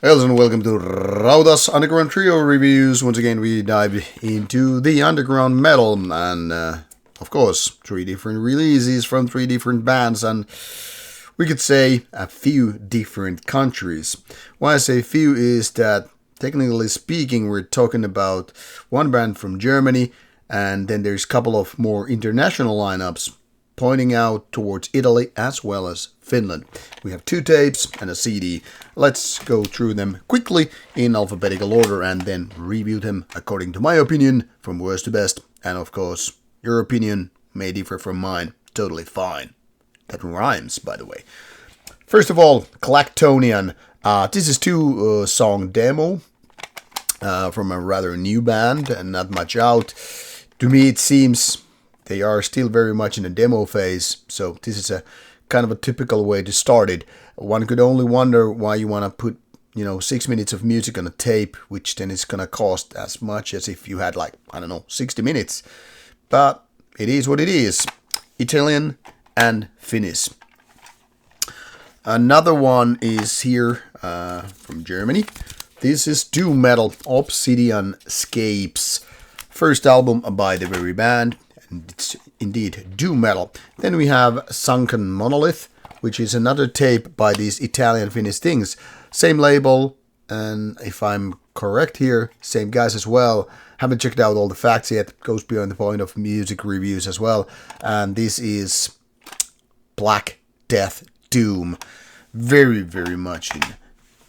Hello and welcome to Rauta's Underground Trio Reviews. Once again, we dive into the underground metal and, of course, 3 different releases from 3 different bands and we could say a few different countries. Why I say few is that, technically speaking, we're talking about one band from Germany and then there's a couple of more international lineups pointing out towards Italy as well as Finland. We have 2 tapes and a CD. Let's go through them quickly in alphabetical order and then review them according to my opinion from worst to best. And of course, your opinion may differ from mine. Totally fine. That rhymes, by the way. First of all, Clactonian. This is 2 song demo from a rather new band and not much out. To me it seems they are still very much in a demo phase, so this is a kind of a typical way to start it. One could only wonder why you want to put, 6 minutes of music on a tape, which then is going to cost as much as if you had 60 minutes. But it is what it is. Italian and Finnish. Another one is here from Germany. This is doom metal, Obsidian Scapes. First album by the very band. And it's indeed doom metal. Then we have Sunken Monolith, which is another tape by these Italian Finnish things. Same label, and if I'm correct here, same guys as well. Haven't checked out all the facts yet. Goes beyond the point of music reviews as well. And this is Black Death Doom. Very, very much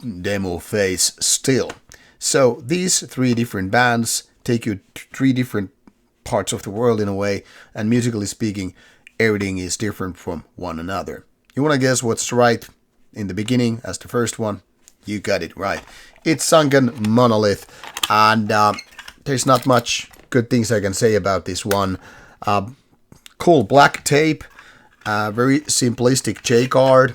in demo phase still. So these 3 different bands take you to 3 different parts of the world in a way, and musically speaking, everything is different from one another. You want to guess what's right in the beginning as the first one? You got it right. It's Sunken Monolith, and there's not much good things I can say about this one. Cool black tape, very simplistic J card.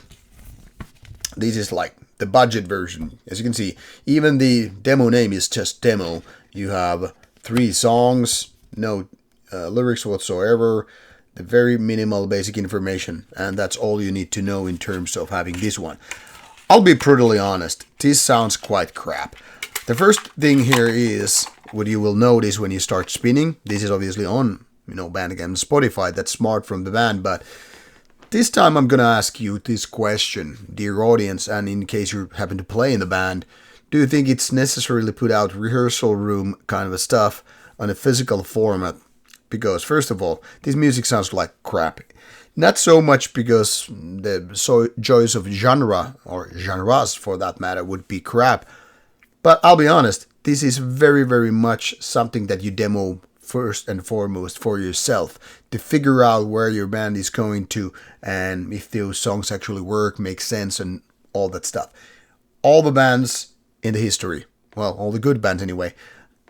This is like the budget version. As you can see, even the demo name is just demo. You have 3 songs, no lyrics whatsoever, the very minimal basic information, and that's all you need to know in terms of having this one. I'll be brutally honest, this sounds quite crap. The first thing here is what you will notice when you start spinning. This is obviously on Bandcamp and Spotify. That's smart from the band, but this time I'm gonna ask you this question, dear audience, and in case you happen to play in the band, do you think it's necessarily put out rehearsal room kind of a stuff on a physical format? Because first of all, this music sounds like crap. Not so much because the choice of genre, or genres for that matter, would be crap. But I'll be honest, this is very, very much something that you demo first and foremost for yourself. To figure out where your band is going to and if those songs actually work, make sense and all that stuff. All the bands in the history, well, all the good bands anyway,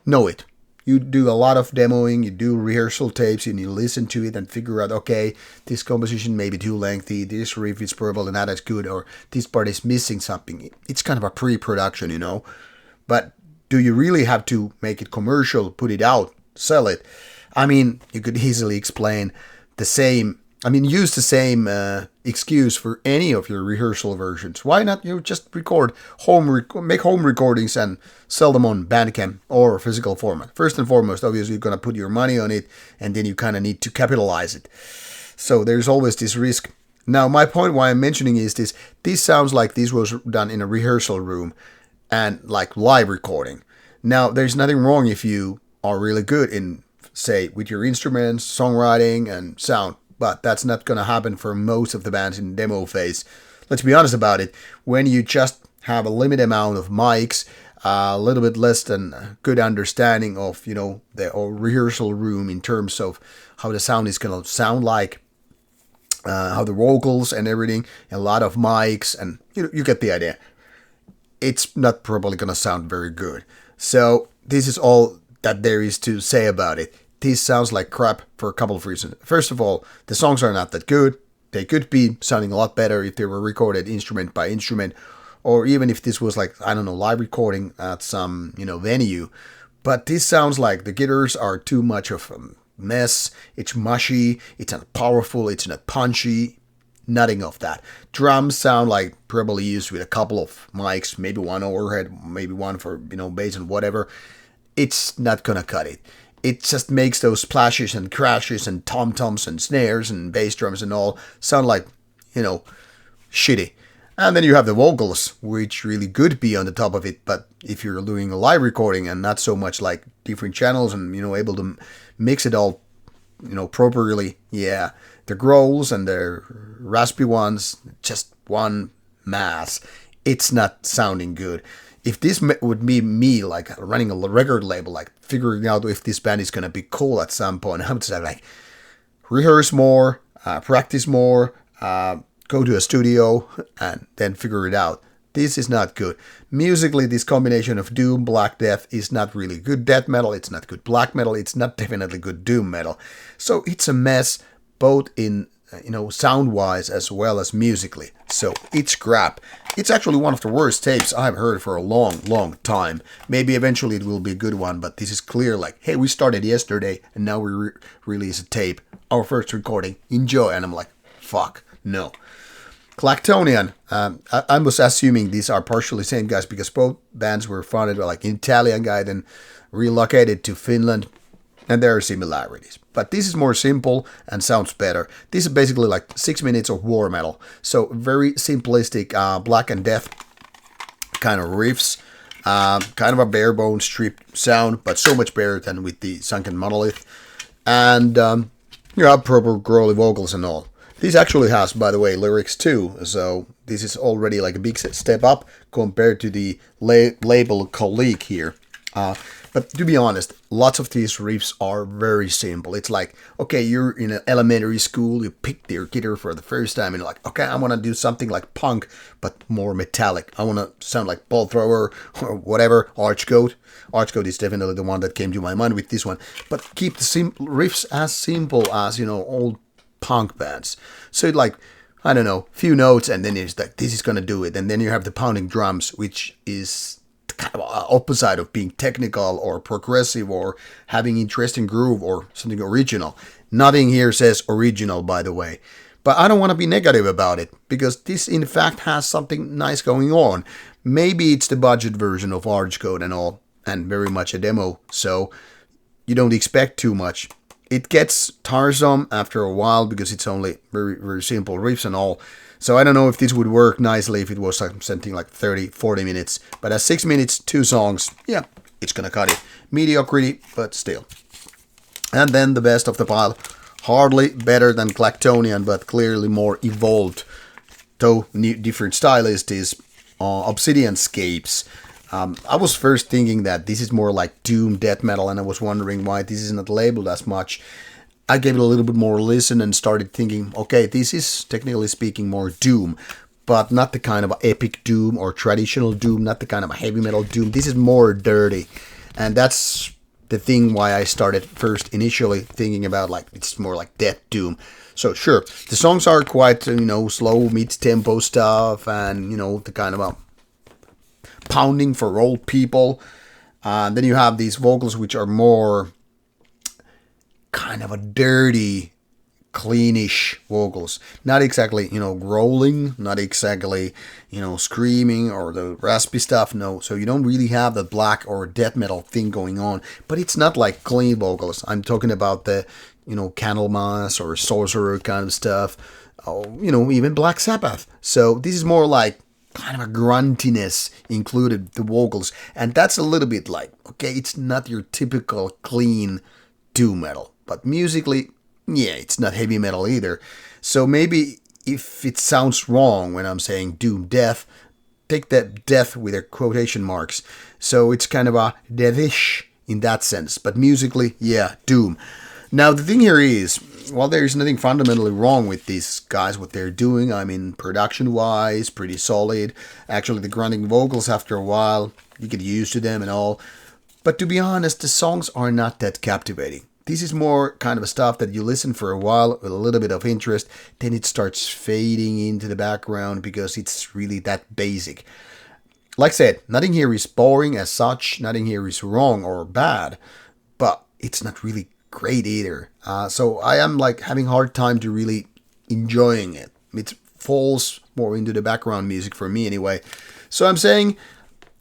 know it. You do a lot of demoing, you do rehearsal tapes, and you listen to it and figure out, okay, this composition may be too lengthy, this riff is probably not as good, or this part is missing something. It's kind of a pre-production, But do you really have to make it commercial, put it out, sell it? I mean, you could easily explain use the same excuse for any of your rehearsal versions. Why not just record make home recordings and sell them on Bandcamp or physical format? First and foremost, obviously, you're going to put your money on it, and then you kind of need to capitalize it. So there's always this risk. Now, my point why I'm mentioning is this sounds like this was done in a rehearsal room and like live recording. Now, there's nothing wrong if you are really good in, say, with your instruments, songwriting, and sound. But that's not going to happen for most of the bands in demo phase. Let's be honest about it. When you just have a limited amount of mics, a little bit less than good understanding of, the rehearsal room in terms of how the sound is going to sound like, how the vocals and everything, a lot of mics, and you get the idea. It's not probably going to sound very good. So this is all that there is to say about it. This sounds like crap for a couple of reasons. First of all, the songs are not that good. They could be sounding a lot better if they were recorded instrument by instrument, or even if this was live recording at some, venue. But this sounds like the guitars are too much of a mess. It's mushy. It's not powerful. It's not punchy. Nothing of that. Drums sound like probably used with a couple of mics, maybe one overhead, maybe one for, bass and whatever. It's not gonna cut it. It just makes those splashes and crashes and tom-toms and snares and bass drums and all sound like, shitty. And then you have the vocals, which really could be on the top of it, but if you're doing a live recording and not so much like different channels and, able to mix it all, properly, yeah, the growls and the raspy ones, just one mass. It's not sounding good. If this would be me, like running a record label, like figuring out if this band is going to be cool at some point, I would say like rehearse more, practice more, go to a studio and then figure it out. This is not good. Musically, this combination of doom, black death is not really good death metal. It's not good black metal. It's not definitely good doom metal. So it's a mess, both in sound-wise as well as musically. So it's crap. It's actually one of the worst tapes I've heard for a long, long time. Maybe eventually it will be a good one, but this is clear like, hey, we started yesterday and now we release a tape. Our first recording. Enjoy. And I'm like, fuck, no. Clactonian, I was assuming these are partially same guys because both bands were founded by like an Italian guy, then relocated to Finland, and there are similarities. But this is more simple and sounds better. This is basically like 6 minutes of war metal, so very simplistic black and death kind of riffs, kind of a bare bones stripped sound, but so much better than with the Sunken Monolith, and you have proper growly vocals and all. This actually has, by the way, lyrics too, so this is already like a big step up compared to the label colleague here. But to be honest, lots of these riffs are very simple. It's like, okay, you're in an elementary school, you picked your guitar for the first time, and you're like, okay, I want to do something like punk, but more metallic. I want to sound like Ball Thrower or whatever, Archgoat. Archgoat is definitely the one that came to my mind with this one. But keep the riffs as simple as, old punk bands. So like, I don't know, few notes and then it's like, this is gonna do it. And then you have the pounding drums, which is kind of opposite of being technical or progressive or having interesting groove or something original. Nothing here says original, by the way. But I don't want to be negative about it, because this in fact has something nice going on. Maybe it's the budget version of Archgoat and all, and very much a demo, so you don't expect too much. It gets tiresome after a while because it's only very, very simple riffs and all. So I don't know if this would work nicely if it was like something like 30, 40 minutes. But at 6 minutes, 2 songs, yeah, it's gonna cut it. Mediocrity, but still. And then the best of the pile. Hardly better than Clactonian, but clearly more evolved, though different stylist, is Obsidian Scapes. I was first thinking that this is more like doom death metal, and I was wondering why this is not labeled as much. I gave it a little bit more listen and started thinking, okay, this is technically speaking more doom, but not the kind of epic doom or traditional doom, not the kind of a heavy metal doom. This is more dirty, and that's the thing why I started first initially thinking about like it's more like death doom. So sure, the songs are quite slow mid-tempo stuff, and the kind of a pounding for old people. Then you have these vocals which are more kind of a dirty, cleanish vocals. Not exactly, growling, not exactly, screaming or the raspy stuff, no. So you don't really have the black or death metal thing going on. But it's not like clean vocals. I'm talking about the, Candlemas or Sorcerer kind of stuff. Oh, even Black Sabbath. So this is more like kind of a gruntiness included the vocals, and that's a little bit like, okay, it's not your typical clean doom metal, but musically, yeah, it's not heavy metal either. So maybe if it sounds wrong when I'm saying doom death, take that death with a quotation marks. So it's kind of a deathish in that sense, but musically, yeah, doom. Now the thing here is, while there's nothing fundamentally wrong with these guys, what they're doing, I mean, production-wise, pretty solid. Actually, the grunting vocals, after a while, you get used to them and all. But to be honest, the songs are not that captivating. This is more kind of stuff that you listen for a while with a little bit of interest, then it starts fading into the background because it's really that basic. Like I said, nothing here is boring as such, nothing here is wrong or bad, but it's not really great either. So I am like having a hard time to really enjoying it. it falls more into the background music for me anyway. So I'm saying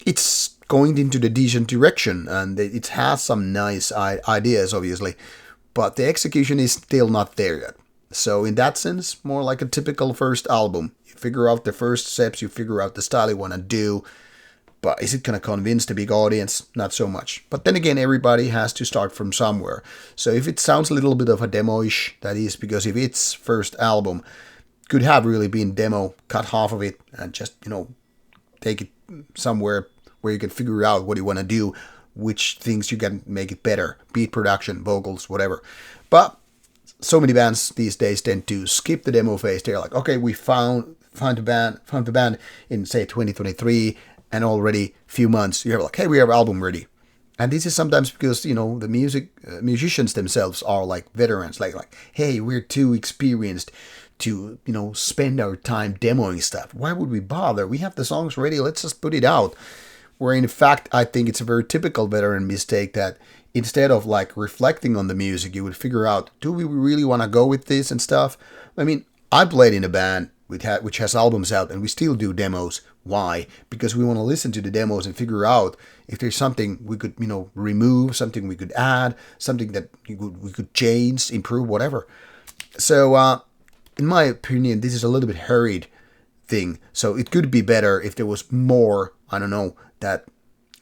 it's going into the decent direction, and it has some nice ideas, obviously, but the execution is still not there yet. So in that sense, more like a typical first album. You figure out the first steps, you figure out the style you want to do, but is it going to convince the big audience? Not so much. But then again, everybody has to start from somewhere. So if it sounds a little bit of a demo-ish, that is because if it's first album, could have really been demo, cut half of it, and just, take it somewhere where you can figure out what you want to do, which things you can make it better, beat production, vocals, whatever. But so many bands these days tend to skip the demo phase. They're like, okay, we found the band in, say, 2023, and already a few months you have like, hey, we have album ready. And this is sometimes because, the musicians themselves are like veterans, like, hey, we're too experienced to, spend our time demoing stuff. Why would we bother? We have the songs ready, let's just put it out. Where in fact, I think it's a very typical veteran mistake that instead of like reflecting on the music, you would figure out, do we really want to go with this and stuff? I mean, I played in a band which has albums out, and we still do demos. Why? Because we want to listen to the demos and figure out if there's something we could, remove, something we could add, something that we could change, improve, whatever. So, in my opinion, this is a little bit hurried thing. So it could be better if there was more, that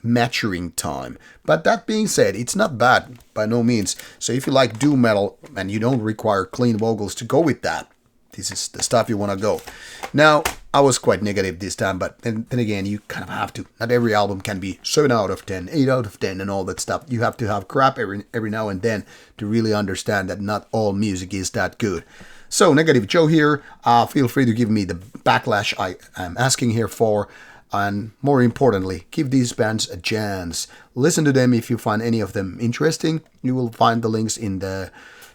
maturing time. But that being said, it's not bad by no means. So if you like doom metal and you don't require clean vocals to go with that, this is the stuff you want to go. Now, I was quite negative this time, but then again, you kind of have to. Not every album can be 7 out of 10, 8 out of 10 and all that stuff. You have to have crap every now and then to really understand that not all music is that good. So, Negative Joe here. Feel free to give me the backlash I am asking here for. And more importantly, give these bands a chance. Listen to them if you find any of them interesting. You will find the links in the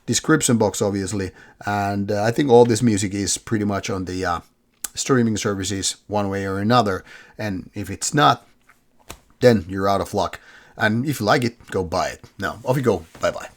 description box, obviously. And I think all this music is pretty much on the streaming services one way or another. And if it's not, then you're out of luck. And if you like it, go buy it. Now, off you go. Bye-bye.